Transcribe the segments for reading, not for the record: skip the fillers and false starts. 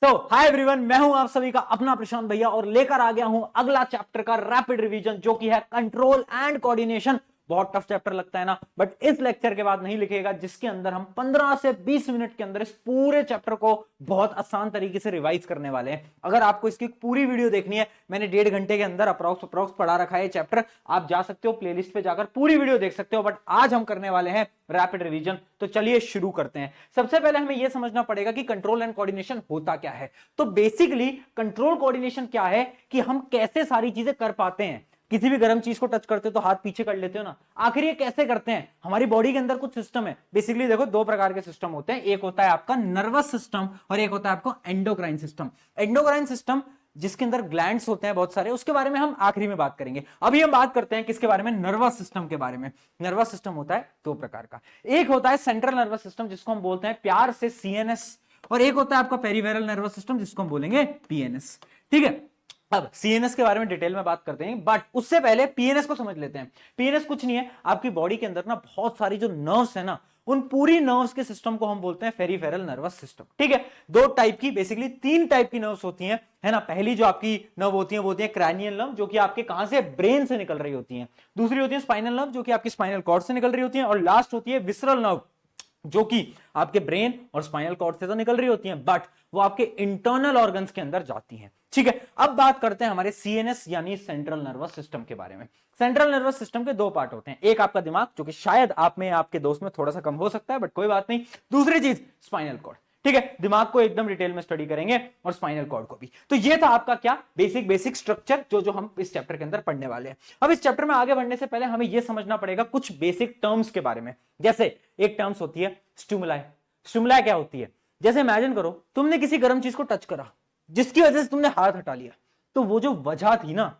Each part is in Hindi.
हाय एवरीवन, मैं हूं आप सभी का अपना प्रशांत भैया और लेकर आ गया हूं अगला चैप्टर का रैपिड रिवीजन जो कि है कंट्रोल एंड कोऑर्डिनेशन। बहुत टफ चैप्टर लगता है ना, बट इस लेक्चर के बाद नहीं लिखेगा, जिसके अंदर हम 15 से 20 मिनट के अंदर इस पूरे चैप्टर को बहुत आसान तरीके से रिवाइज करने वाले हैं। अगर आपको इसकी पूरी वीडियो देखनी है, मैंने 1.5 घंटे के अंदर अप्रॉक्स पढ़ा रखा है चैप्टर, आप जा सकते हो प्लेलिस्ट पे जाकर पूरी वीडियो देख सकते हो। बट आज हम करने वाले हैं रैपिड रिवीजन, तो चलिए शुरू करते हैं। सबसे पहले हमें यह समझना पड़ेगा कि कंट्रोल एंड कोऑर्डिनेशन होता क्या है। तो बेसिकली कंट्रोल कोऑर्डिनेशन क्या है कि हम कैसे सारी चीजें कर पाते हैं। किसी भी गर्म चीज को टच करते हो तो हाथ पीछे कर लेते हो ना, आखिर ये कैसे करते हैं। हमारी बॉडी के अंदर कुछ सिस्टम है। बेसिकली देखो, दो प्रकार के सिस्टम होते हैं, एक होता है आपका नर्वस सिस्टम और एक होता है आपका एंडोक्राइन सिस्टम। एंडोक्राइन सिस्टम जिसके अंदर ग्लैंड्स होते हैं बहुत सारे, उसके बारे में हम आखिरी में बात करेंगे। अभी हम बात करते हैं किसके बारे में, नर्वस सिस्टम के बारे में। नर्वस सिस्टम होता है दो प्रकार का, एक होता है सेंट्रल नर्वस सिस्टम जिसको हम बोलते हैं प्यार से सीएनएस, और एक होता है आपका पेरिफेरल नर्वस सिस्टम जिसको हम बोलेंगे पीएनएस। ठीक है, अब सीएनएस के बारे में डिटेल में बात करते हैं, बट उससे पहले पीएनएस को समझ लेते हैं। पीएनएस कुछ नहीं है, आपकी बॉडी के अंदर ना बहुत सारी जो नर्व्स है ना, उन पूरी नर्व्स के सिस्टम को हम बोलते हैं पेरिफेरल नर्वस सिस्टम। ठीक है, दो टाइप की, बेसिकली 3 टाइप की नर्व्स होती हैं, है ना। पहली जो आपकी नर्व होती है वो होती है क्रैनियल नर्व, जो कि आपके कहां से, ब्रेन से निकल रही होती है। दूसरी होती है स्पाइनल नर्व, जो कि आपकी स्पाइनल कॉर्ड से निकल रही होती है। और लास्ट होती है विसरल नर्व, जो कि आपके ब्रेन और स्पाइनल कॉर्ड से तो निकल रही होती हैं, बट वो आपके इंटरनल ऑर्गन्स के अंदर जाती हैं। ठीक है, अब बात करते हैं हमारे सीएनएस यानी सेंट्रल नर्वस सिस्टम के बारे में। सेंट्रल नर्वस सिस्टम के दो पार्ट होते हैं, एक आपका दिमाग, जो कि शायद आप में आपके दोस्त में थोड़ा सा कम हो सकता है, बट कोई बात नहीं। दूसरी चीज स्पाइनल कॉर्ड। ठीक है, दिमाग को एकदम डिटेल में स्टडी करेंगे और स्पाइनल कॉर्ड को भी। तो ये था आपका क्या बेसिक स्ट्रक्चर जो हम इस चैप्टर के अंदर पढ़ने वाले हैं। अब इस चैप्टर में आगे बढ़ने से पहले हमें यह समझना पड़ेगा कुछ बेसिक टर्म्स के बारे में। जैसे एक टर्म्स होती है स्टिमुलाई। स्टिमुलाई क्या होती है, जैसे इमेजिन करो तुमने किसी गर्म चीज को टच करा, जिसकी वजह से तुमने हाथ हटा लिया, तो वो जो वजह थी ना,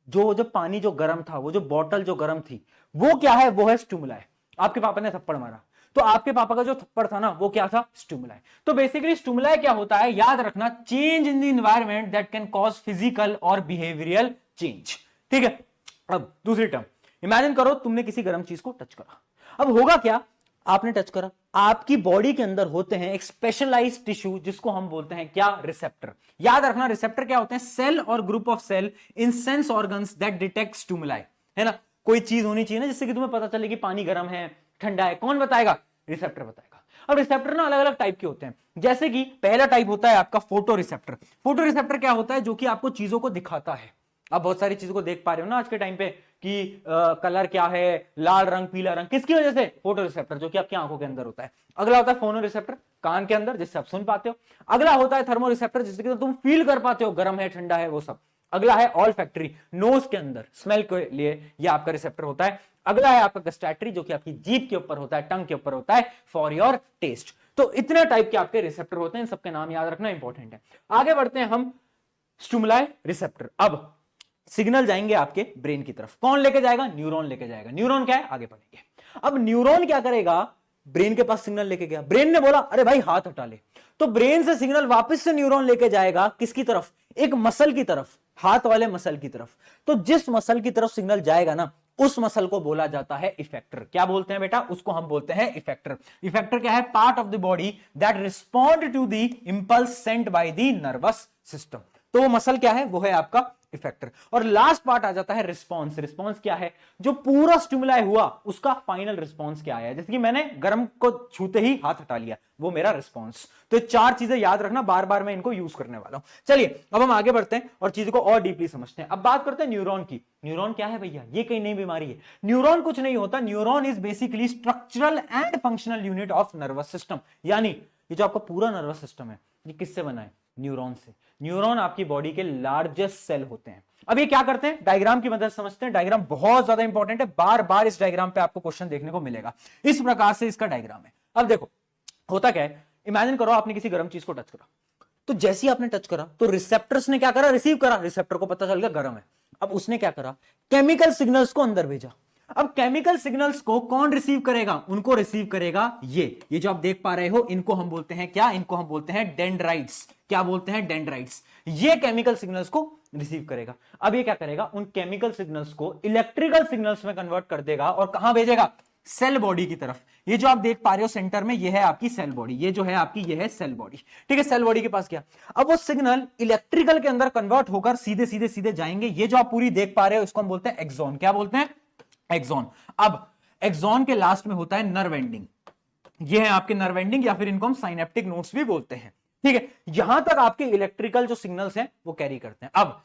जो पानी जो गर्म था, वो जो बॉटल जो गर्म थी, वो क्या है, वो है स्टिमुलाई। आपके पापा ने थप्पड़ मारा, तो आपके पापा का जो थप्पड़ था ना, वो क्या था, स्टिमुलाई। तो बेसिकली स्टिमुलाई क्या होता है, याद रखना, change in the environment that can cause physical और बिहेवियरल चेंज। ठीक है, अब दूसरी टर्म, इमेजिन करो तुमने किसी गर्म चीज को टच करा। अब होगा क्या, आपने टच करा, आपकी बॉडी के अंदर होते हैं एक स्पेशलाइज्ड टिश्यू जिसको हम बोलते हैं क्या, रिसेप्टर। याद रखना, रिसेप्टर क्या होते हैं, सेल और group of cell in sense organs that detect stimuli, है ना। कोई चीज होनी चाहिए ना जिससे कि तुम्हें पता चले कि पानी गर्म है, ठंडा है, कौन बताएगा, रिसेप्टर बताएगा। अब रिसेप्टर ना अलग अलग टाइप के होते हैं, जैसे कि पहला टाइप होता है आपका फोटो रिसेप्टर। फोटो रिसेप्टर क्या होता है, जो कि आपको चीजों को दिखाता है। आप बहुत सारी चीजों को देख पा रहे हो ना आज के टाइम पे कि कलर क्या है, लाल रंग, पीला रंग, किसकी वजह से, फोटो रिसेप्टर, जो कि आपकी आंखों के अंदर होता है। अगला होता है फोनो रिसेप्टर, कान के अंदर, जिससे आप सुन पाते हो। अगला होता है थर्मो रिसेप्टर, जिससे कि तुम फील कर पाते हो गर्म है, ठंडा है, वो सब। अगला है ऑल फैक्ट्री, नोज के अंदर स्मेल के लिए ये आपका रिसेप्टर होता है। अगला है आपका गस्टैटरी, जो कि आपकी जीभ के ऊपर होता है, टंग के ऊपर होता है, फॉर योर टेस्ट। तो इतने टाइप के आपके रिसेप्टर होते हैं, इन सबके नाम याद रखना इंपॉर्टेंट है। आगे बढ़ते हैं हम, स्टिमुलाई रिसेप्टर। अब सिग्नल जाएंगे आपके ब्रेन की तरफ, कौन लेके जाएगा, न्यूरॉन लेके जाएगा। न्यूरॉन क्या है, आगे पढ़ेंगे। अब न्यूरॉन क्या करेगा, ब्रेन के पास सिग्नल लेके गया, ब्रेन ने बोला अरे भाई हाथ हटा ले, तो ब्रेन से सिग्नल वापस से न्यूरॉन लेके जाएगा किसकी तरफ, एक मसल की तरफ, हाथ वाले मसल की तरफ। तो जिस मसल की तरफ सिग्नल जाएगा ना, उस मसल को बोला जाता है इफेक्टर। क्या बोलते हैं बेटा, उसको हम बोलते हैं इफेक्टर। इफेक्टर क्या है, part of the body that respond to the impulse sent by the nervous system. तो वो मसल क्या है, वो है आपका इफेक्टर। और लास्ट पार्ट आ जाता है रिस्पॉन्स। रिस्पॉन्स क्या है, जो पूरा स्टिमुलाई हुआ उसका फाइनल रिस्पॉन्स क्या है। जैसे कि मैंने गर्म को छूते ही हाथ हटा लिया, वो मेरा रिस्पॉन्स। तो 4 चीजें याद रखना, बार बार मैं इनको यूज करने वाला हूं। चलिए अब हम आगे बढ़ते हैं और चीजों को और डीपली समझते हैं। अब बात करते हैं न्यूरॉन की। न्यूरॉन क्या है भैया, ये कहीं नई बीमारी है। न्यूरॉन कुछ नहीं होता, neuron is basically structural and functional unit of nervous system. यानी ये जो आपका पूरा नर्वस सिस्टम है, ये किससे बना है, न्यूरॉन से। न्यूरॉन आपकी बॉडी के लार्जेस्ट सेल होते हैं। अब ये क्या करते हैं, डायग्राम की मदद समझते हैं। डायग्राम बहुत ज्यादा इंपॉर्टेंट है, बार बार इस डायग्राम पे आपको क्वेश्चन देखने को मिलेगा। इस प्रकार से इसका डायग्राम है। अब देखो होता क्या है, इमेजिन करो आपने किसी गर्म चीज को टच करा, तो जैसे ही आपने टच करा तो रिसेप्टर्स ने क्या करा, रिसीव करा। रिसेप्टर को पता चल गया गर्म है। अब उसने क्या करा, केमिकल सिग्नल्स को अंदर भेजा। अब केमिकल सिग्नल्स को कौन रिसीव करेगा, उनको रिसीव करेगा ये जो आप देख पा रहे हो, इनको हम बोलते हैं क्या, इनको हम बोलते हैं डेंड्राइट्स। क्या बोलते हैं, डेंड्राइट्स। ये केमिकल सिग्नल्स को रिसीव करेगा। अब ये क्या करेगा, उन केमिकल सिग्नल्स को इलेक्ट्रिकल सिग्नल्स में कन्वर्ट कर देगा और कहां भेजेगा, सेल बॉडी की तरफ। ये जो आप देख पा रहे हो सेंटर में, ये है आपकी सेल बॉडी, ये जो है आपकी, ये है सेल बॉडी, ठीक है। सेल बॉडी के पास क्या, अब वो सिग्नल इलेक्ट्रिकल के अंदर कन्वर्ट होकर सीधे सीधे सीधे जाएंगे। ये जो आप पूरी देख पा रहे हो इसको हम बोलते हैं एक्सॉन। क्या बोलते हैं? एक्सॉन। अब एक्सॉन के लास्ट में होता है नर्व एंडिंग। ये है आपके नर्व एंडिंग, या फिर इनको हम साइनेप्टिक नोड्स भी बोलते हैं, ठीक है। यहां तक आपके इलेक्ट्रिकल जो सिग्नल्स हैं वो कैरी करते हैं। अब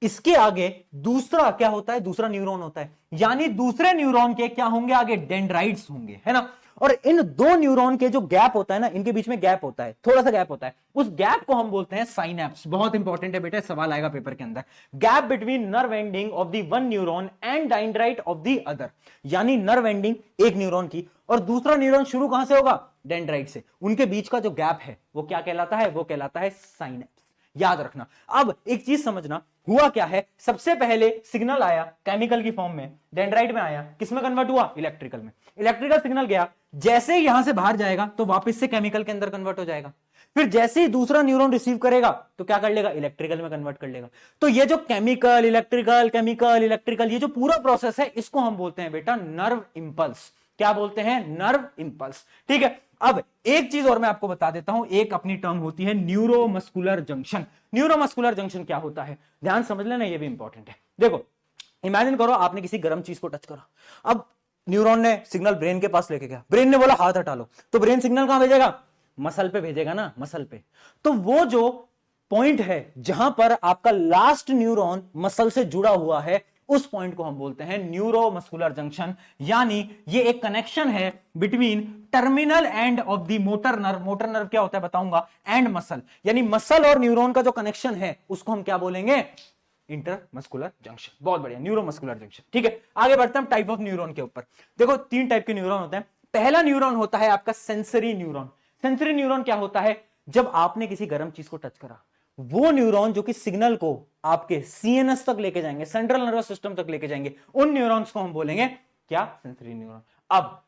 इसके आगे दूसरा क्या होता है? दूसरा न्यूरॉन होता है, यानी दूसरे न्यूरॉन के क्या होंगे आगे? डेंड्राइट्स होंगे, है ना। और इन दो न्यूरॉन के जो गैप होता है ना, इनके बीच में गैप होता है, थोड़ा सा गैप होता है, उस गैप को हम बोलते हैं साइनेप्स। बहुत इंपॉर्टेंट है बेटा, सवाल आएगा पेपर के अंदर। Gap between nerve ending of the one neuron and dendrite of the other, यानी नर्व एंडिंग एक न्यूरॉन की और दूसरा न्यूरॉन शुरू कहां से होगा? डेंड्राइट से। उनके बीच का जो गैप है वो क्या कहलाता है? वो कहलाता है साइनेप्स। याद रखना। अब एक चीज समझना, हुआ क्या है, सबसे पहले सिग्नल आया केमिकल की फॉर्म में, डेंड्राइट में आया, किसमें कन्वर्ट हुआ? इलेक्ट्रिकल में। इलेक्ट्रिकल सिग्नल गया, जैसे ही यहां से बाहर जाएगा तो वापस से केमिकल के अंदर कन्वर्ट हो जाएगा। फिर जैसे ही दूसरा न्यूरॉन रिसीव करेगा तो क्या कर लेगा? इलेक्ट्रिकल में कन्वर्ट कर लेगा। तो ये जो केमिकल इलेक्ट्रिकल इलेक्ट्रिकल, ये जो पूरा प्रोसेस है इसको हम बोलते हैं बेटा नर्व इंपल्स। क्या बोलते हैं? नर्व इंपल्स, ठीक है। अब एक चीज और मैं आपको बता देता हूं, एक अपनी टर्म होती है न्यूरोमस्कुलर जंक्शन। न्यूरोमस्कुलर जंक्शन क्या होता है, ध्यान समझ लेना, ये भी इंपॉर्टेंट है। देखो, इमेजिन करो आपने किसी गर्म चीज को टच करा, अब न्यूरॉन ने सिग्नल ब्रेन के पास लेके गया, ब्रेन ने बोला हाथ हटा लो, तो ब्रेन सिग्नल कहां भेजेगा? मसल पे भेजेगा ना, मसल पे। तो वो जो पॉइंट है जहां पर आपका लास्ट न्यूरॉन मसल से जुड़ा हुआ है, उस पॉइंट को हम बोलते हैं न्यूरोमस्कुलर जंक्शन। यानी ये एक कनेक्शन है between terminal end of the motor nerve, motor nerve क्या होता है बताऊंगा, एंड मसल, यानी मसल और न्यूरॉन का जो कनेक्शन है उसको हम क्या बोलेंगे? Intermuscular junction. बहुत बढ़िया, न्यूरोमस्कुलर जंक्शन, ठीक है। आगे बढ़ते हैं टाइप ऑफ न्यूरॉन के ऊपर। देखो, तीन टाइप के न्यूरॉन होते हैं। पहला न्यूरॉन होता है आपका सेंसरी न्यूरॉन। सेंसरी न्यूरॉन क्या होता है? जब आपने किसी गर्म चीज को टच करा, वो न्यूरॉन जो कि सिग्नल को आपके सीएनएस तक लेके जाएंगे, सेंट्रल नर्वस सिस्टम तक लेके जाएंगे, उन न्यूरॉन्स को हम बोलेंगे क्या? Sensory neuron. अब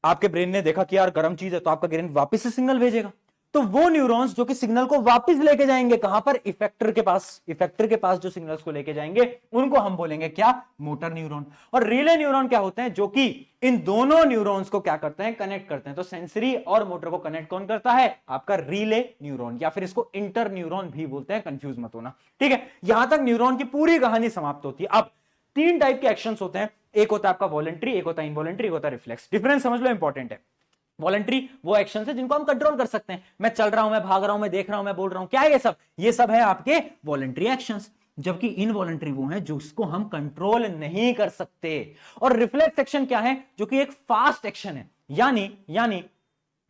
आपके ब्रेन ने देखा कि यार गर्म चीज है, तो आपका ब्रेन वापस से सिग्नल भेजेगा, तो वो न्यूरॉन्स जो कि सिग्नल को वापस लेके जाएंगे कहां पर? इफेक्टर के पास। इफेक्टर के पास जो सिग्नल्स को लेके जाएंगे उनको हम बोलेंगे क्या? Motor neuron. और रिले न्यूरॉन क्या होते हैं? जो कि इन दोनों न्यूरॉन्स को क्या करते हैं? कनेक्ट करते हैं। तो सेंसरी और मोटर को कनेक्ट कौन करता है? आपका रिले न्यूरॉन, या फिर इसको इंटर न्यूरॉन भी बोलते हैं, कंफ्यूज मत होना, ठीक है। यहां तक न्यूरॉन की पूरी कहानी समाप्त होती है। अब तीन टाइप के एक्शंस होते हैं, एक होता है आपका वॉलंटरी, एक होता है इनवॉलंटरी, एक होता है रिफ्लेक्स। डिफरेंस समझ लो, इंपॉर्टेंट है। वॉलंटरी वो एक्शन है जिनको हम कंट्रोल कर सकते हैं, मैं चल रहा हूं, मैं भाग रहा हूं, मैं देख रहा हूं, मैं बोल रहा हूं, क्या है ये सब? ये सब है आपके वॉलंटरी एक्शंस। जबकि इनवॉलंटरी वो है जिसको हम कंट्रोल नहीं कर सकते। और रिफ्लेक्स एक्शन क्या है? जो कि एक फास्ट एक्शन है। यानी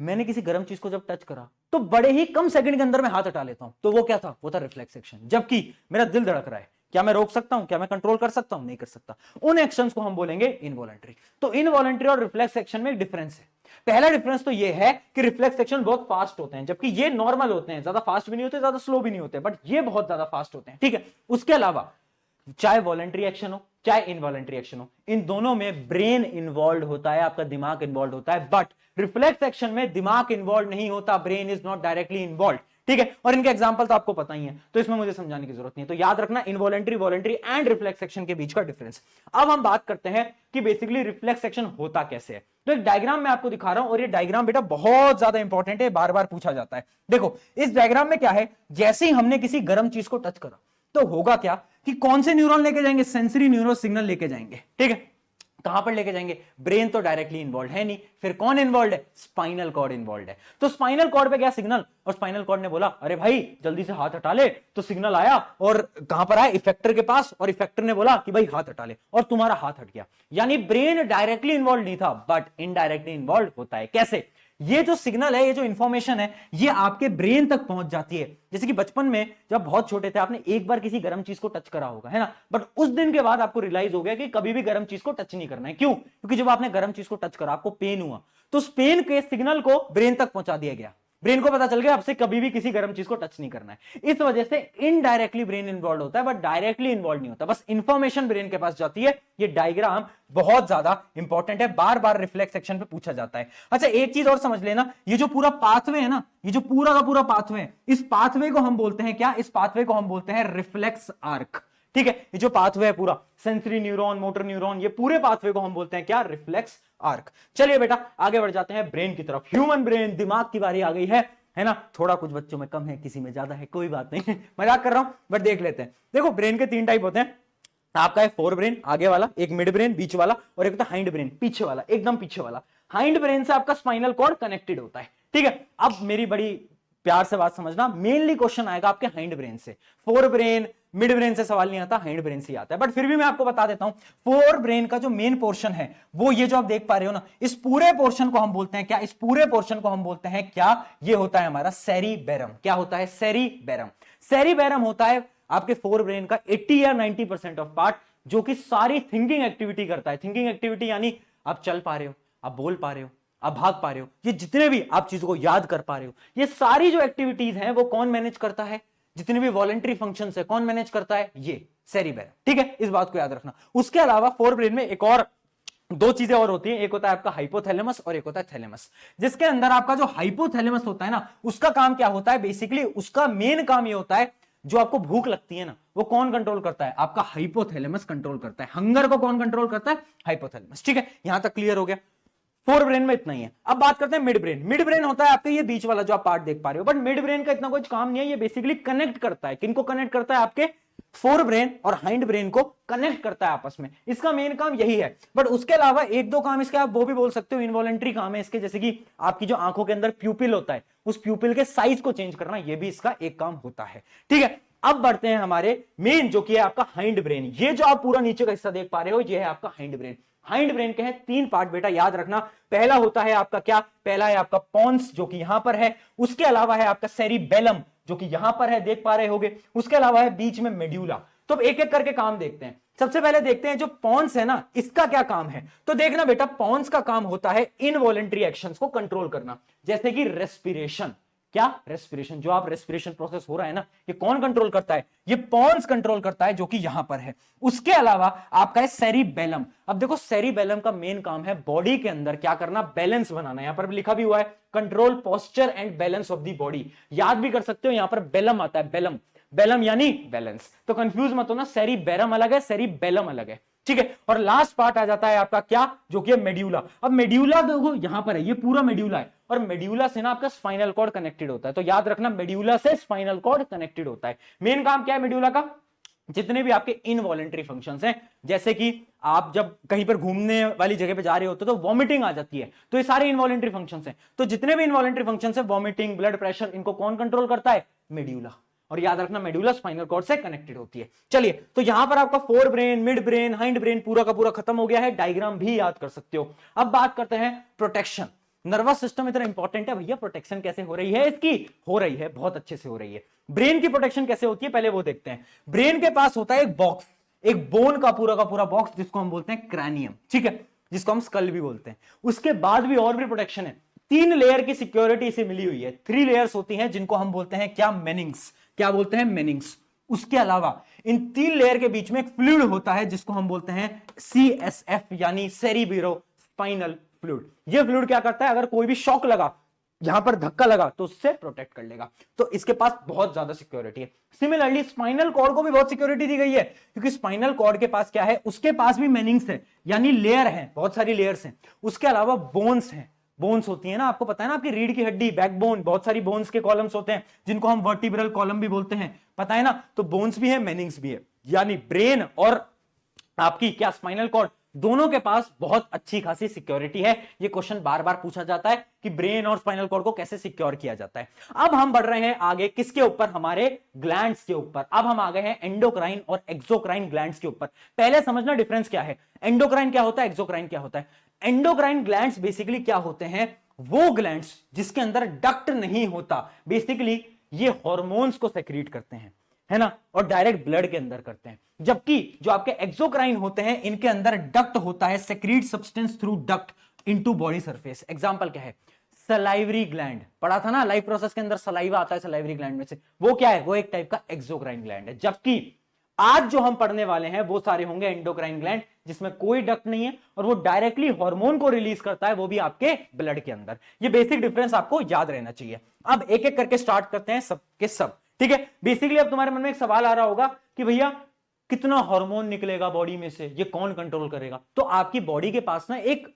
मैंने किसी गर्म चीज को जब टच करा तो बड़े ही कम सेकंड के अंदर मैं हाथ हटा लेता हूं, तो वो क्या था? वो था रिफ्लेक्स एक्शन। जबकि मेरा दिल धड़क रहा है, क्या मैं रोक सकता हूं? क्या मैं कंट्रोल कर सकता हूं? नहीं कर सकता। उन एक्शंस को हम बोलेंगे इनवॉलंटरी। तो इनवॉलंटरी और रिफ्लेक्स एक्शन में एक डिफरेंस है। पहला डिफरेंस तो ये है कि रिफ्लेक्स एक्शन बहुत फास्ट होते हैं, जबकि ये नॉर्मल होते हैं, ज्यादा फास्ट भी नहीं होते, ज्यादा स्लो भी नहीं होते, बट ये बहुत ज्यादा फास्ट होते हैं, ठीक है। उसके अलावा चाहे वॉलंटरी एक्शन हो चाहे इनवॉलंटरी एक्शन हो, इन दोनों में ब्रेन इन्वॉल्व होता है, आपका दिमाग इन्वॉल्व होता है। बट रिफ्लेक्स एक्शन में दिमाग इन्वॉल्व नहीं होता, brain is not directly involve, ठीक है। और इनके एग्जांपल तो आपको पता ही है, तो इसमें मुझे समझाने की जरूरत नहीं है। तो याद रखना involuntary, voluntary and reflex action के बीच का डिफरेंस। अब हम बात करते हैं कि बेसिकली रिफ्लेक्स एक्शन होता कैसे है। तो एक डायग्राम मैं आपको दिखा रहा हूं, और ये डायग्राम बेटा बहुत ज्यादा इंपॉर्टेंट है, बार बार पूछा जाता है। देखो, इस डायग्राम में क्या है? जैसे ही हमने किसी गर्म चीज को टच करा तो होगा क्या कि कौन से न्यूरॉन लेके जाएंगे? सेंसरी न्यूरो सिग्नल लेके जाएंगे, ठीक है। कहां पर लेके जाएंगे? ब्रेन तो डायरेक्टली इन्वॉल्व है नहीं, फिर कौन इन्वॉल्व है? स्पाइनल कॉर्ड इन्वॉल्व है। तो स्पाइनल कॉर्ड पे गया सिग्नल, और स्पाइनल कॉर्ड ने बोला अरे भाई जल्दी से हाथ हटा ले, तो सिग्नल आया और कहां पर आया? इफेक्टर के पास, और इफेक्टर ने बोला कि भाई हाथ हटा ले, और तुम्हारा हाथ हट गया। यानी ब्रेन डायरेक्टली इन्वॉल्व नहीं था, बट इनडायरेक्टली इन्वॉल्व होता है। कैसे? ये जो सिग्नल है, ये जो इंफॉर्मेशन है, ये आपके ब्रेन तक पहुंच जाती है। जैसे कि बचपन में जब बहुत छोटे थे, आपने एक बार किसी गर्म चीज को टच करा होगा, है ना, बट उस दिन के बाद आपको रियलाइज हो गया कि कभी भी गर्म चीज को टच नहीं करना है। क्यों? क्योंकि जब आपने गर्म चीज को टच करा, आपको पेन हुआ, तो उस पेन के सिग्नल को ब्रेन तक पहुंचा दिया गया। ब्रेन को पता चल गया आपसे कभी भी किसी गर्म चीज को टच नहीं करना है। इस वजह से इनडायरेक्टली ब्रेन इन्वॉल्व होता है, बट डायरेक्टली इन्वॉल्व नहीं होता, बस इंफॉर्मेशन ब्रेन के पास जाती है। ये डायग्राम बहुत ज्यादा इंपॉर्टेंट है, बार बार रिफ्लेक्स सेक्शन पे पूछा जाता है। अच्छा, एक चीज और समझ लेना, ये जो पूरा पाथवे है ना, ये जो पूरा का पूरा पाथवे है, इस पाथवे को हम बोलते हैं क्या? इस पाथवे को हम बोलते हैं रिफ्लेक्स आर्क। ठीक है, ये जो पाथवे है पूरा सेंसरी न्यूरॉन, मोटर न्यूरॉन, ये पूरे पाथवे को हम बोलते हैं क्या, रिफ्लेक्स आर्क। चलिए बेटा आगे बढ़ जाते हैं ब्रेन की तरफ। ह्यूमन ब्रेन, दिमाग की बारी आ गई है ना। थोड़ा कुछ बच्चों में कम है, किसी में ज्यादा है, कोई बात नहीं मजाक कर रहा हूं, बट देख लेते हैं। देखो ब्रेन के 3 टाइप होते हैं। आपका है फोर ब्रेन आगे वाला, एक मिड ब्रेन बीच वाला, और एक होता है हाइंड ब्रेन पीछे वाला, एकदम पीछे वाला। हाइंड ब्रेन से आपका स्पाइनल कॉर्ड कनेक्टेड होता है, ठीक है। अब मेरी बड़ी प्यार से बात समझना, मेनली क्वेश्चन आएगा आपके हाइंड ब्रेन से। फोर ब्रेन मिड ब्रेन से सवाल नहीं आता, हाइंड ब्रेन से आता है, बट फिर भी मैं आपको बता देता हूं। फोर ब्रेन का जो मेन पोर्शन है वो ये जो आप देख पा रहे हो ना, इस पूरे पोर्शन को हम बोलते हैं क्या, इस पूरे पोर्शन को हम बोलते हैं क्या, ये होता है हमारा सेरिबेरम। क्या होता है, सेरिबेरम। सेरिबेरम होता है आपके फोर ब्रेन का 80 या 90% ऑफ पार्ट, जो कि सारी थिंकिंग एक्टिविटी करता है। थिंकिंग एक्टिविटी यानी आप चल पा रहे हो, आप बोल पा रहे हो, आप भाग पा रहे हो, ये जितने भी आप चीजों को याद कर पा रहे हो, ये सारी जो एक्टिविटीज हैं वो कौन मैनेज करता है, जितने भी वॉलंटरी फंक्शंस है कौन मैनेज करता है, ये सेरिबेरम, ठीक है। इस बात को याद रखना। उसके अलावा फोर ब्रेन में एक और 2 चीजें और होती हैं, एक होता है आपका हाइपोथैलेमस और एक होता है थैलेमस। जिसके अंदर आपका जो हाइपोथैलेमस होता है ना, उसका काम क्या होता है, बेसिकली उसका मेन काम ये होता है, जो आपको भूख लगती है ना, वो कौन कंट्रोल करता है, आपका हाइपोथैलेमस कंट्रोल करता है। हंगर को कौन कंट्रोल करता है, हाइपोथैलेमस, ठीक है। यहां तक क्लियर हो गया। फोर ब्रेन में इतना ही है। अब बात करते हैं मिड ब्रेन। मिड ब्रेन होता है आपके ये बीच वाला जो आप पार्ट देख पा रहे हो, बट मिड ब्रेन का इतना कुछ काम नहीं है, ये बेसिकली कनेक्ट करता है। किनको कनेक्ट करता है, आपके फोर ब्रेन और हाइंड ब्रेन को कनेक्ट करता है आपस में। इसका मेन काम यही है, बट उसके अलावा 1-2 काम इसके आप वो भी बोल सकते हो, इनवॉलेंट्री काम है इसके, जैसे कि आपकी जो आंखों के अंदर प्यूपिल होता है, उस प्यूपिल के साइज को चेंज करना, ये भी इसका एक काम होता है, ठीक है। अब बढ़ते हैं हमारे मेन, जो कि है आपका हाइंड ब्रेन। ये जो आप पूरा नीचे का हिस्सा देख पा रहे हो, ये है आपका हाइंड ब्रेन। हाइंड ब्रेन के हैं 3 पार्ट बेटा, याद रखना। पहला होता है आपका क्या, पहला है आपका पोन्स, जो कि यहां पर है। उसके अलावा है आपका सेरिबेलम, जो कि यहां पर है, देख पा रहे होगे। उसके अलावा है बीच में मेड्यूला। तो एक एक करके काम देखते हैं। सबसे पहले देखते हैं जो पोन्स है ना, इसका क्या काम है। तो देखना बेटा, पोन्स का काम होता है इनवॉलेंट्री एक्शंस को कंट्रोल करना, जैसे कि रेस्पिरेशन। क्या, रेस्पिरेशन। जो आप रेस्पिरेशन प्रोसेस हो रहा है ना, ये कौन कंट्रोल करता है, ये पोन्स कंट्रोल करता है, जो कि यहां पर है। उसके अलावा आपका है सेरिबेलम। अब देखो सेरिबेलम का मेन काम है बॉडी के अंदर क्या करना, बैलेंस बनाना। यहां पर लिखा भी हुआ है, control posture and balance of the body. याद भी कर सकते हो, यहां पर बेलम आता है, बेलम। बेलम यानी बैलेंस, तो कंफ्यूज मत होना, सेरिबेरम अलग है, सेरिबेलम अलग है, ठीक है। और लास्ट पार्ट आ जाता है आपका क्या, जो कि है मेड्यूला। अब मेड्यूला देखो यहां पर है, ये पूरा मेड्यूला है, और मेड्यूला से ना आपका स्पाइनल कॉर्ड कनेक्टेड होता है। तो याद रखना, मेड्यूला से स्पाइनल कॉर्ड कनेक्टेड होता है। मेन काम क्या है मेड्यूला का, जितने भी आपके इनवॉलेंट्री फंक्शंस हैं, जैसे कि आप जब कहीं पर घूमने वाली जगह पे जा रहे होते हो तो वॉमिटिंग आ जाती है, तो ये सारे इनवॉलेंट्री फंक्शंस हैं। तो जितने भी इनवॉलेंट्री फंक्शंस हैं, वॉमिटिंग, ब्लड प्रेशर, इनको कौन कंट्रोल करता है, मेड्यूला। और याद रखना, मेडुला स्पाइनल कॉर्ड से कनेक्टेड होती है। चलिए, तो यहां पर आपका fore brain, mid brain, hind brain पूरा का पूरा खत्म हो गया है। डायग्राम भी याद कर सकते हो। अब बात करते हैं प्रोटेक्शन। नर्वस सिस्टम इतना इंपॉर्टेंट है भैया, प्रोटेक्शन कैसे हो रही है इसकी, हो रही है, बहुत अच्छे से हो रही है। ब्रेन की प्रोटेक्शन कैसे होती है, पहले वो देखते हैं। ब्रेन के पास होता है एक बॉक्स, एक बोन का पूरा बॉक्स, जिसको हम बोलते हैं क्रैनियम, ठीक है, जिसको हम स्कल भी बोलते हैं। उसके बाद भी और भी प्रोटेक्शन है। 3 लेयर की सिक्योरिटी इसे मिली हुई है। 3 लेयर्स होती हैं, जिनको हम बोलते हैं क्या, मेनिंग्स। क्या बोलते हैं, मेनिंग्स। उसके अलावा इन 3 लेयर के बीच में एक फ्लूइड होता है, जिसको हम बोलते हैं CSF, यानी सेरिब्रो स्पाइनल फ्लूइड। ये फ्लूइड क्या करता है, अगर कोई भी शॉक लगा, यहां पर धक्का लगा, तो उससे प्रोटेक्ट कर लेगा। तो इसके पास बहुत ज्यादा सिक्योरिटी है। सिमिलरली स्पाइनल कॉर्ड को भी बहुत सिक्योरिटी दी गई है, क्योंकि स्पाइनल कॉर्ड के पास क्या है, उसके पास भी मेनिंग्स है, यानी लेयर है, बहुत सारी लेयर्स हैं। उसके अलावा बोन्स हैं, बोन्स होती है ना, आपको पता है ना, आपकी रीढ़ की हड्डी, बैकबोन, बहुत सारी बोन्स के कॉलम्स होते हैं, जिनको हम वर्टिब्रल कॉलम भी बोलते हैं, पता है ना। तो बोन्स भी है, मेनिंग्स भी है, यानी ब्रेन और आपकी क्या, स्पाइनल कॉर्ड, दोनों के पास बहुत अच्छी खासी सिक्योरिटी है। ये क्वेश्चन बार बार पूछा जाता है कि ब्रेन और स्पाइनल कॉर्ड को कैसे सिक्योर किया जाता है। अब हम बढ़ रहे हैं आगे, किसके ऊपर, हमारे ग्लैंड्स के ऊपर। अब हम आ गए हैं एंडोक्राइन और एक्सोक्राइन ग्लैंड्स के ऊपर। पहले समझना डिफरेंस क्या है, एंडोक्राइन क्या होता है, एक्सोक्राइन क्या होता है। एंडोक्राइन ग्लैंड्स बेसिकली क्या होते हैं, वो ग्लैंड्स जिसके अंदर डक्ट नहीं होता। बेसिकली ये हॉर्मोन्स को सेक्रीट करते हैं, है ना, और डायरेक्ट ब्लड के अंदर करते हैं। जबकि जो आपके एक्सोक्राइन होते हैं, इनके अंदर डक्ट होता है, secrete substance through duct into body surface. Example क्या है, सलाइवरी ग्लैंड, पढ़ा था ना, लाइफ प्रोसेस के अंदर सलाइवा आता है सलाइवरी ग्लैंड में से, वो क्या है, वो एक टाइप का एक्सोक्राइन ग्लैंड है। जबकि आज जो हम पढ़ने वाले हैं वो सारे होंगे एंडोक्राइन ग्लैंड, जिसमें कोई डक्ट नहीं है, और वो डायरेक्टली हार्मोन को रिलीज करता है, वो भी आपके ब्लड के अंदर। ये बेसिक डिफरेंस आपको याद रहना चाहिए। अब एक एक करके स्टार्ट करते हैं सब के सब, ठीक है। बेसिकली अब तुम्हारे मन में एक सवाल आ रहा होगा कि भैया कितना हार्मोन निकलेगा बॉडी में से, ये कौन कंट्रोल करेगा? तो आपकी बॉडी के पास ना एक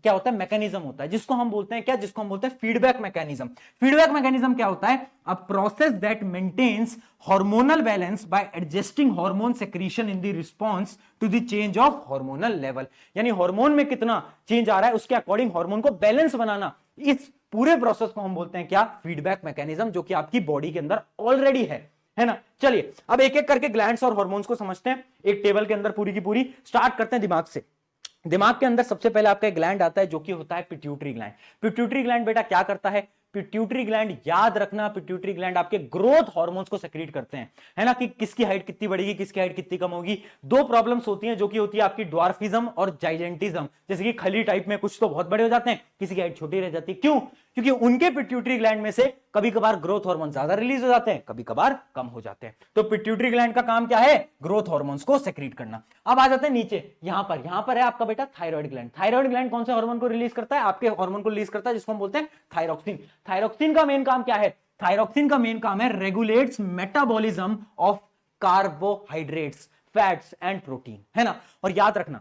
क्या होता है, मैकेनिज्म होता है, जिसको हम बोलते हैं क्या, जिसको हम बोलते हैं फीडबैक मैकेनिज्म। फीडबैक मैकेनिज्म क्या होता है? A process that maintains hormonal balance by adjusting hormone secretion in the response to the change of hormonal level. यानी हार्मोन में कितना चेंज आ रहा है उसके अकॉर्डिंग हार्मोन को बैलेंस बनाना, इस पूरे प्रोसेस को हम बोलते हैं क्या? फीडबैक मैकेनिज्म, जो कि आपकी बॉडी के अंदर ऑलरेडी है ना। चलिए अब एक एक करके ग्लैंड्स और हार्मोन्स को समझते हैं, एक टेबल के अंदर पूरी की पूरी। स्टार्ट करते हैं दिमाग से। दिमाग के अंदर सबसे पहले आपका एक ग्लैंड आता है जो कि होता है पिट्यूटरी ग्लैंड। पिट्यूटरी ग्लैंड बेटा क्या करता है? पिट्यूटरी ग्लैंड, याद रखना, पिट्यूटरी ग्लैंड आपके ग्रोथ हार्मोन्स को सेक्रेट करते हैं, है ना, कि किसकी हाइट कितनी बढ़ेगी, किसकी हाइट कितनी कम होगी। दो प्रॉब्लम्स होती हैं जो कि होती है आपकी ड्वार्फिज्म और जाइजेंटिज्म। जैसे कि खली टाइप में कुछ तो बहुत बड़े हो जाते हैं, किसी की हाइट छोटी रह जाती है। क्यों? क्योंकि उनके पिट्यूटरी ग्लैंड में से कभी कभार ग्रोथ हार्मोन ज्यादा रिलीज हो जाते हैं, कभी कभार कम हो जाते हैं। तो पिट्यूटरी ग्लैंड का काम क्या है? ग्रोथ हार्मोन्स को सेक्रेट करना। अब आ जाते हैं नीचे, यहां पर है आपका बेटा थायराइड ग्लैंड। थायराइड ग्लैंड कौन से हार्मोन को रिलीज करता है? आपके हार्मोन को रिलीज करता है जिसको हम बोलते हैं थायरोक्सिन। थायरोक्सिन का मेन काम क्या है? थायरोक्सिन का मेन काम है regulates metabolism of carbohydrates, fats and protein, है ना। और याद रखना,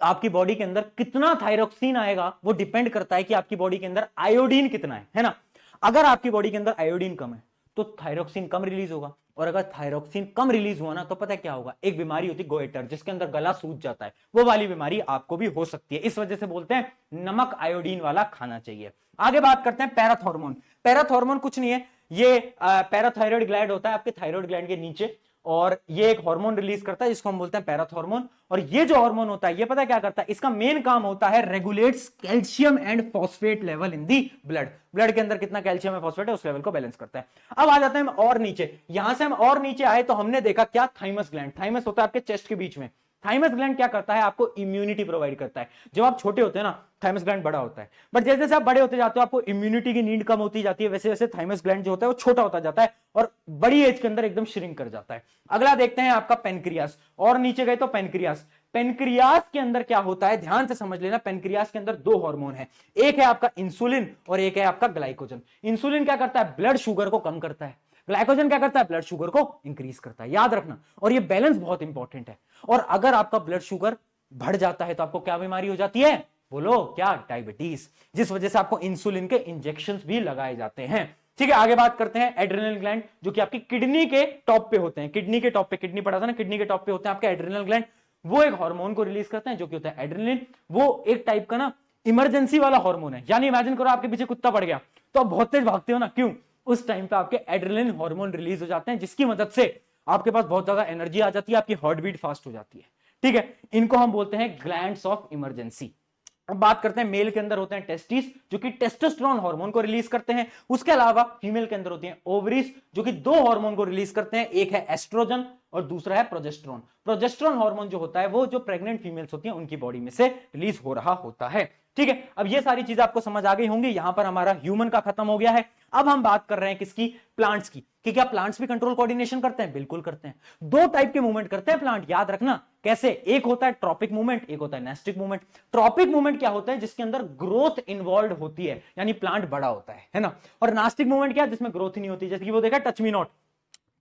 आपकी बॉडी के अंदर कितना थायरोक्सिन आएगा वो डिपेंड करता है कि आपकी बॉडी के अंदर आयोडीन कितना है ना। अगर आपकी बॉडी के अंदर आयोडीन कम है तो थायरोक्सिन कम रिलीज होगा, और अगर थायरोक्सिन कम रिलीज हुआ ना तो पता है क्या होगा? एक बीमारी होती है गोएटर, जिसके अंदर गला सूज जाता है, वो वाली बीमारी आपको भी हो सकती है। इस वजह से बोलते हैं नमक आयोडीन वाला खाना चाहिए। आगे बात करते हैं पैराथॉर्मोन। पैराथॉर्मोन कुछ नहीं है, ये पैराथायरॉइड ग्लैंड होता है आपके थायराइड ग्लैंड के नीचे, और ये एक हार्मोन रिलीज करता है जिसको हम बोलते हैं पैराथॉर्मोन। और ये जो हार्मोन होता है ये पता है क्या करता है? इसका मेन काम होता है regulates calcium and phosphate level in the blood. Blood के अंदर कितना कैल्शियम है, फॉस्फेट है, उस लेवल को बैलेंस करता है। अब आ जाते हैं हम और नीचे। यहां से हम और नीचे आए तो हमने देखा क्या? Thymus gland. थाइमस होता है आपके चेस्ट के बीच में। थाइमस ग्लैंड क्या करता है? आपको इम्यूनिटी प्रोवाइड करता है। जब आप छोटे होते हैं ना, थाइमस ग्लैंड बड़ा होता है, बट जैसे जैसे आप बड़े होते जाते हो आपको इम्यूनिटी की नीड कम होती जाती है, वैसे वैसे थाइमस ग्लैंड जो होता है वो छोटा होता जाता है और बड़ी एज के अंदर एकदम श्रिंक कर जाता है। अगला देखते हैं आपका पेनक्रियास। और नीचे गए तो पेनक्रियास। पेनक्रियास के अंदर क्या होता है? ध्यान से समझ लेना, पेनक्रियास के अंदर दो हार्मोन है, एक है आपका इंसुलिन और एक है आपका ग्लाइकोजन। इंसुलिन क्या करता है? ब्लड शुगर को कम करता है। ग्लाइकोजन क्या करता है? ब्लड शुगर को इंक्रीज करता है। याद रखना, और ये बैलेंस बहुत इंपॉर्टेंट है। और अगर आपका ब्लड शुगर बढ़ जाता है तो आपको क्या बीमारी हो जाती है? बोलो क्या? डायबिटीज। जिस वजह से आपको इंसुलिन के इंजेक्शंस भी लगाए जाते हैं। ठीक है, आगे बात करते हैं एड्रिनल ग्लैंड, जो कि आपकी किडनी के टॉप पे होते हैं। किडनी के टॉप पे, किडनी पढ़ा था ना, किडनी के टॉप पे होते हैं आपके एड्रिनल ग्लैंड। वो एक हार्मोन को रिलीज करते हैं जो कि होता है एड्रेनलिन। वो एक टाइप का ना इमरजेंसी वाला हार्मोन है। यानी इमेजिन करो आपके पीछे कुत्ता पड़ गया तो आप बहुत तेज भागते हो ना, क्यों? उस टाइम पे आपके एड्रेनलिन हार्मोन रिलीज हो जाते हैं, जिसकी मदद से आपके पास बहुत ज्यादा एनर्जी आ जाती है, आपकी हार्ट बीट फास्ट हो जाती है। ठीक है, इनको हम बोलते हैं ग्लैंड्स ऑफ इमरजेंसी। अब बात करते हैं मेल के अंदर होते हैं टेस्टिस, जो कि टेस्टोस्टेरोन हार्मोन को रिलीज करते हैं। उसके अलावा फीमेल के अंदर होती हैं ओवरीज, जो कि दो हार्मोन को रिलीज करते हैं, एक है एस्ट्रोजन और दूसरा है प्रोजेस्टेरोन। प्रोजेस्टेरोन हार्मोन जो होता है वो जो प्रेग्नेंट फीमेल्स होती हैं उनकी बॉडी में से रिलीज हो रहा होता है। ठीक है, अब ये सारी चीजें आपको समझ आ गई होंगी। यहां पर हमारा ह्यूमन का खत्म हो गया है। अब हम बात कर रहे हैं किसकी? प्लांट्स की। कि क्या प्लांट्स भी कंट्रोल कोऑर्डिनेशन करते हैं? बिल्कुल करते हैं। दो टाइप के मूवमेंट करते हैं प्लांट, याद रखना। कैसे? एक होता है ट्रॉपिक मूवमेंट, एक होता है नेस्टिक मूवमेंट। ट्रॉपिक मूवमेंट क्या होता है? जिसके अंदर ग्रोथ इन्वॉल्व होती है, यानी प्लांट बड़ा होता है ना। और नास्टिक मूवमेंट क्या? जिसमें ग्रोथ ही नहीं होती। जैसे कि वो देखा टच मी नॉट,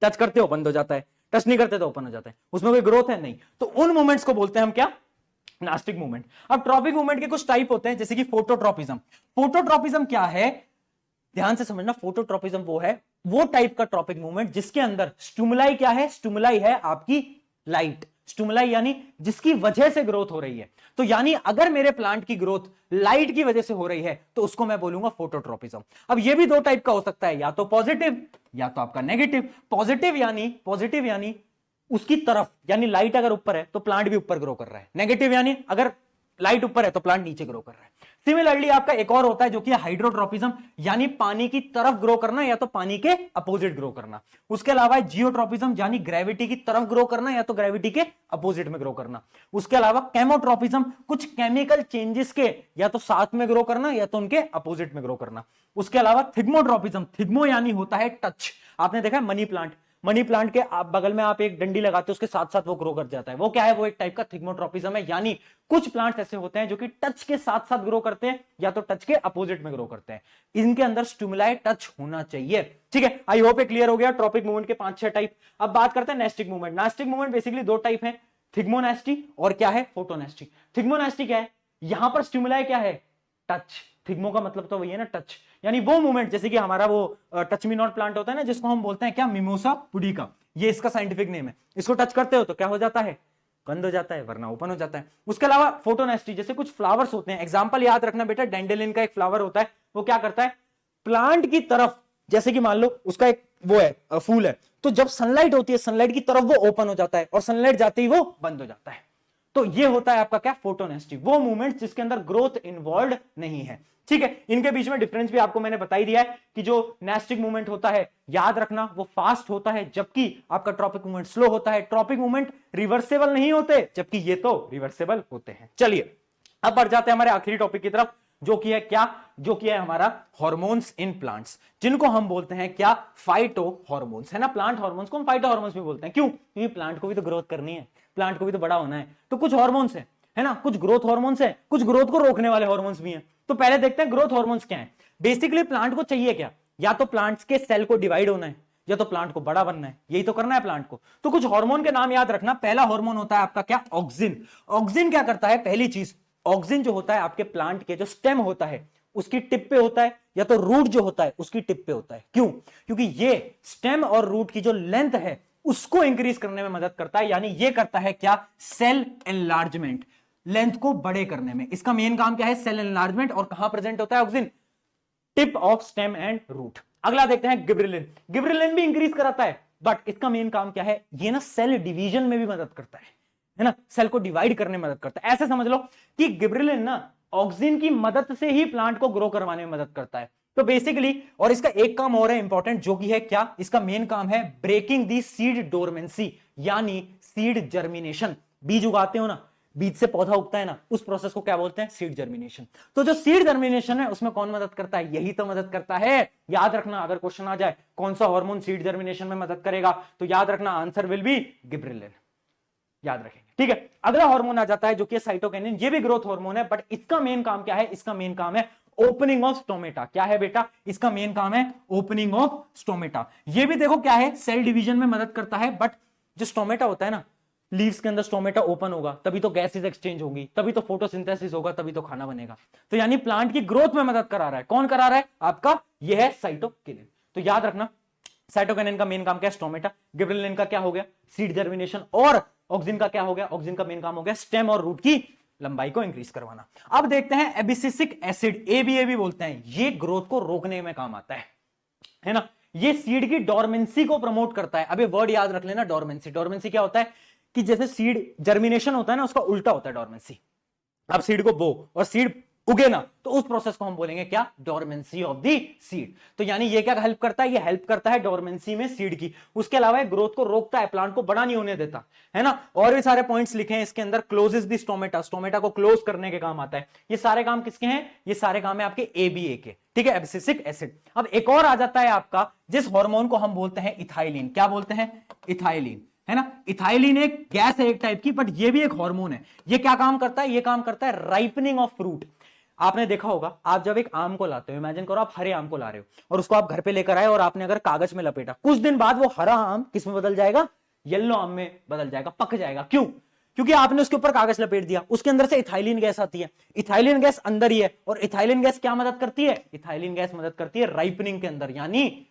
टच करते हो बंद हो जाता है, टच नहीं करते तो ओपन हो जाता है, उसमें कोई ग्रोथ है नहीं। तो उन मूवमेंट्स को बोलते हैं हम क्या? Nastic movement. अब ट्रॉपिक मूवमेंट के कुछ टाइप होते हैं, जैसे कि फोटोट्रॉपिज्म। फोटोट्रॉपिज्म क्या है? ध्यान से समझना, फोटोट्रॉपिज्म वो है, वो टाइप का ट्रॉपिक मूवमेंट जिसके अंदर स्टिमुलाई क्या है? स्टिमुलाई है आपकी लाइट। स्टिमुलाई यानी जिसकी वजह से ग्रोथ हो रही है। तो यानी अगर मेरे प्लांट की ग्रोथ लाइट की वजह से हो रही है तो उसको मैं बोलूंगा फोटोट्रॉपिज्म। अब ये भी दो टाइप का हो सकता है, या तो पॉजिटिव या तो आपका नेगेटिव। पॉजिटिव यानी उसकी तरफ, यानी लाइट अगर ऊपर है तो प्लांट भी ऊपर ग्रो कर रहा है। नेगेटिव यानी अगर लाइट ऊपर है तो प्लांट नीचे ग्रो कर रहा है। सिमिलरली आपका एक और होता है जो कि हाइड्रोट्रोपिज्म, यानी पानी की तरफ ग्रो करना या तो पानी के अपोजिट ग्रो करना। उसके अलावा जियोट्रोपिज्म, यानी ग्रेविटी की तरफ ग्रो करना या तो ग्रेविटी के अपोजिट में ग्रो करना। उसके अलावा केमोट्रोपिज्म, कुछ केमिकल चेंजेस के या तो साथ में ग्रो करना या तो उनके अपोजिट में ग्रो करना। उसके अलावा थिग्मोट्रोपिज्म, थिग्मो यानी होता है टच। आपने देखा है मनी प्लांट, मनी प्लांट के आप बगल में आप एक डंडी लगाते हो, उसके साथ साथ वो ग्रो कर जाता है, वो क्या है, वो एक टाइप का थिग्मोट्रोपिज्म है। यानी कुछ प्लांट्स ऐसे होते हैं जो कि टच के साथ साथ ग्रो करते हैं या तो टच के अपोजिट में ग्रो करते हैं। इनके अंदर स्टिमुलाई टच होना चाहिए। ठीक है, आई होप ये क्लियर हो गया ट्रॉपिक मूवमेंट के 5-6 टाइप। अब बात करते हैं nastic movement. Nastic movement basically 2 type है, थिग्मोनेस्टी और क्या है, फोटोनेस्टी। थिग्मोनेस्टी क्या है, यहां पर स्टिमुलाई क्या है, टच। थिग्मो का मतलब तो वही है ना, टच, यानी वो मूवमेंट जैसे कि हमारा वो टच मी नॉट प्लांट होता है ना, जिसको हम बोलते हैं क्या, मिमोसा पुडिका, ये इसका साइंटिफिक नेम है। इसको टच करते हो तो क्या हो जाता है, बंद हो जाता है, वरना ओपन हो जाता है। उसके अलावा फोटोनेस्टी, जैसे कुछ फ्लावर्स होते हैं, एग्जांपल याद रखना बेटा, डैंडेलिन का एक फ्लावर होता है, वो क्या करता है, प्लांट की तरफ, जैसे कि मान लो उसका एक वो है फूल है, तो जब सनलाइट होती है, सनलाइट की तरफ वो ओपन हो जाता है और सनलाइट जाते ही वो बंद हो जाता है। तो ये होता है आपका क्या, फोटोनेस्टी, वो मूवमेंट जिसके अंदर ग्रोथ इन्वॉल्व नहीं है। ठीक है, इनके बीच में डिफरेंस भी आपको मैंने बता ही दिया है कि जो नेस्टिक मूवमेंट होता है, याद रखना, वो फास्ट होता है, जबकि आपका ट्रॉपिक मूवमेंट स्लो होता है। ट्रॉपिक मूवमेंट रिवर्सेबल नहीं होते, जबकि ये तो रिवर्सेबल होते हैं। चलिए अब बढ़ जाते हैं हमारे आखिरी टॉपिक की तरफ, जो कि है क्या, जो कि है हमारा हार्मोन्स इन प्लांट्स, जिनको हम बोलते हैं क्या, फाइटो हार्मोन्स, है ना। प्लांट हार्मोन्स को हम फाइटो हार्मोन्स भी बोलते हैं, क्यों, क्योंकि प्लांट को भी तो ग्रोथ करनी है, प्लांट को भी तो बड़ा होना है, तो कुछ हार्मोन्स है ना, कुछ ग्रोथ हार्मोन्स है, कुछ ग्रोथ को रोकने वाले हार्मोन्स भी हैं। तो पहले देखते हैं ग्रोथ हार्मोन्स क्या है। बेसिकली प्लांट को चाहिए क्या, या तो प्लांट्स के सेल को डिवाइड होना है, या तो प्लांट को बड़ा बनना है, यही तो करना है प्लांट को। तो कुछ हार्मोन के नाम याद रखना। पहला हार्मोन होता है आपका क्या, ऑक्सिन। ऑक्सिन क्या करता है, पहली चीज, ऑक्सिन जो होता है आपके प्लांट के जो स्टेम होता है उसकी टिप पे होता है, या तो रूट जो होता है उसकी टिप पे होता है। क्यों, क्योंकि ये स्टेम और रूट की जो लेंथ है उसको इंक्रीज करने में मदद करता है, यानी ये करता है क्या, सेल एनलार्जमेंट, लेंथ को बड़े करने में। इसका मेन काम क्या है, सेल एनलार्जमेंट। और कहां प्रेजेंट होता है auxin, tip of stem and root. अगला देखते हैं गिबरेलिन। गिबरेलिन भी इंक्रीज कराता है, बट इसका मेन काम क्या है, ये ना सेल डिवीजन में भी मदद करता है ना, सेल को डिवाइड करने में मदद करता है। ऐसे समझ लो कि गिबरेलिन ना ऑक्सिन की मदद से ही प्लांट को ग्रो करवाने में मदद करता है। तो बेसिकली, और इसका एक काम और है इंपॉर्टेंट, जो कि है क्या, इसका मेन काम है ब्रेकिंग दी सीड डोरमेंसी, यानी सीड जर्मिनेशन। बीज उगाते हो ना, बीज से पौधा उगता है ना, उस प्रोसेस को क्या बोलते हैं, सीड जर्मिनेशन। तो जो सीड जर्मिनेशन है उसमें कौन मदद करता है, यही तो मदद करता है। याद रखना, अगर क्वेश्चन आ जाए कौन सा हार्मोन सीड जर्मिनेशन में मदद करेगा, तो याद रखना आंसर विल बी गिबरेलिन, याद रखेंगे। ठीक है, अगला हार्मोन आ जाता है जो कि साइटोकिनिन। ये भी ग्रोथ हार्मोन है, बट इसका मेन काम क्या है, इसका मेन काम है ओपनिंग ऑफ स्टोमेटा। क्या है बेटा, इसका मेन काम है ओपनिंग ऑफ स्टोमेटा। ये भी देखो क्या है, सेल डिवीजन में मदद करता है, बट जो स्टोमेटा होता है ना, लीव्स के अंदर स्टोमेटा ओपन होगा तभी तो गैसेस एक्सचेंज होगी, तभी तो फोटोसिंथेसिस होगा, तभी तो खाना बनेगा। तो यानी प्लांट की ग्रोथ में मदद करा रहा है, कौन करा रहा है, आपका यह है साइटोकिनिन। तो याद रखना, साइटोकिनिन का मेन काम क्या है, स्टोमेटा। गिबरेलिन का क्या हो गया, सीड जर्मिनेशन। और ऑक्सिन का क्या हो गया, ऑक्सिन का मेन काम हो गया स्टेम और रूट की लंबाई को इंक्रीज करवाना। अब देखते हैं एबिसिसिक एसिड, एबीए बोलते हैं, ये ग्रोथ को रोकने में काम आता है ना। ये सीड की डोरमेंसी को प्रमोट करता है। अबे वर्ड याद रख लेना, डोरमेंसी। डोरमेंसी क्या होता है कि जैसे सीड जर्मिनेशन होता है ना, उसका उल्टा होता है डोरमेंसी। अब सीड को बो और सीड उगे ना, तो उस प्रोसेस को हम बोलेंगे क्या, डोरमेंसी ऑफ द सीड। तो यानी ये क्या हेल्प करता है, ये हेल्प करता है डोरमेंसी में सीड की। उसके अलावा ये ग्रोथ को रोकता है, प्लांट को बड़ा नहीं होने देता, है ना। और भी सारे पॉइंट्स लिखे हैं इसके अंदर, क्लोजेस द स्टोमेटा, स्टोमेटा को क्लोज करने के काम आता है। ये सारे काम किसके हैं, ये सारे काम है आपके एबीए के। ठीक है, एब्सिसिक एसिड। अब एक और आ जाता है आपका, जिस हार्मोन को हम बोलते हैं इथाइलिन। क्या बोलते हैं, इथाइलिन, है ना। इथाइलिन एक गैस है एक टाइप की, बट ये भी एक हार्मोन है। ये क्या काम करता है, ये काम करता है राइपनिंग ऑफ फ्रूट। आपने देखा होगा, आप जब एक आम को लाते हो, इमेजिन करो आप हरे आम को ला रहे हो और उसको आप घर पे लेकर आए और आपने अगर कागज में लपेटा, कुछ दिन बाद वो हरा आम किस में बदल जाएगा, येलो आम में बदल जाएगा, पक जाएगा। क्यों, क्योंकि आपने उसके ऊपर कागज लपेट दिया, उसके अंदर से इथाइलिन गैस आती है। इथाइलिन गैस अंदर ही है, और इथाइलिन गैस क्या मदद करती है, इथाइलिन गैस मदद करती है राइपनिंग के अंदर, यानी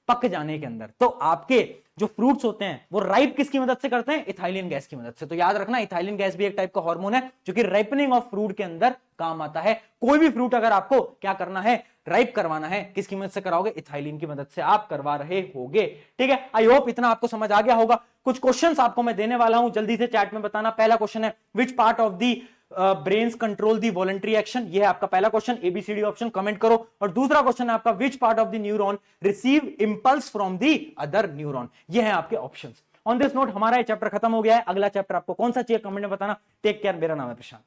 पक जाने के अंदर। तो आपके जो फ्रूट्स होते हैं वो राइप किसकी मदद से करते हैं, इथाइलिन गैस की मदद से। तो याद रखना, इथाइलिन गैस भी एक टाइप का हार्मोन है जो कि राइपनिंग ऑफ फ्रूट के अंदर काम आता है। कोई भी फ्रूट अगर आपको क्या करना है, राइप करवाना है, किसकी मदद से कराओगे, इथाइलिन की मदद से आप करवा रहे होगे। ठीक है, आई होप इतना आपको समझ आ गया होगा। कुछ क्वेश्चंस आपको मैं देने वाला हूं, जल्दी से चैट में बताना। पहला क्वेश्चन है, which part of the brains control the voluntary action. ये है आपका पहला क्वेश्चन, एबीसीडी ऑप्शन कमेंट करो। और दूसरा क्वेश्चन है आपका, which part of the neuron receive impulse from the other neuron. ये है आपके ऑप्शंस। ऑन दिस नोट हमारा ये चैप्टर खत्म हो गया है। अगला चैप्टर आपको कौन सा चाहिए कमेंट में बताना। टेक केयर, मेरा नाम है प्रशांत।